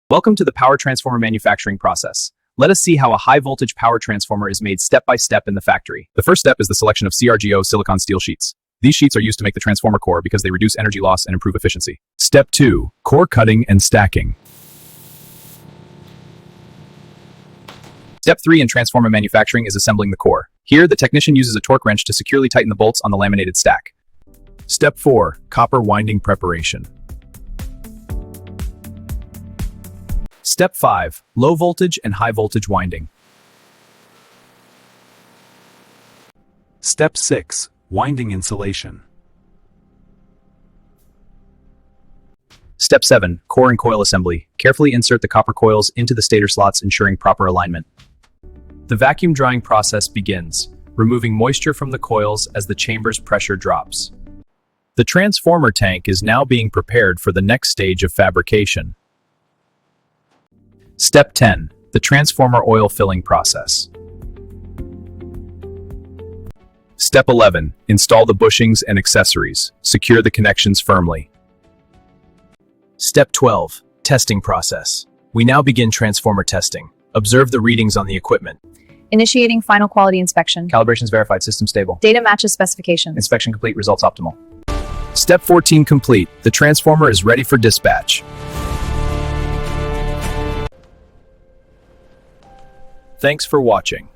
Welcome to the power transformer manufacturing process. Let us see how a high-voltage power transformer is made step by step in the factory. The first step is the selection of CRGO silicon steel sheets. These sheets are used to make the transformer core because they reduce energy loss and improve efficiency. Step 2. Core cutting and stacking. Step 3 in transformer manufacturing is assembling the core. Here, the technician uses a torque wrench to securely tighten the bolts on the laminated stack. Step 4. Copper winding preparation. Step 5. Low voltage and high voltage winding. Step 6. Winding insulation. Step 7. Core and coil assembly. Carefully insert the copper coils into the stator slots, ensuring proper alignment. The vacuum drying process begins, removing moisture from the coils as the chamber's pressure drops. The transformer tank is now being prepared for the next stage of fabrication. Step 10. The transformer oil filling process. Step 11. Install the bushings and accessories. Secure the connections firmly. Step 12. Testing process. We now begin transformer testing. Observe the readings on the equipment. Initiating final quality inspection. Calibrations verified, system stable. Data matches specifications. Inspection complete, results optimal. Step 14 complete. The transformer is ready for dispatch. Thanks for watching.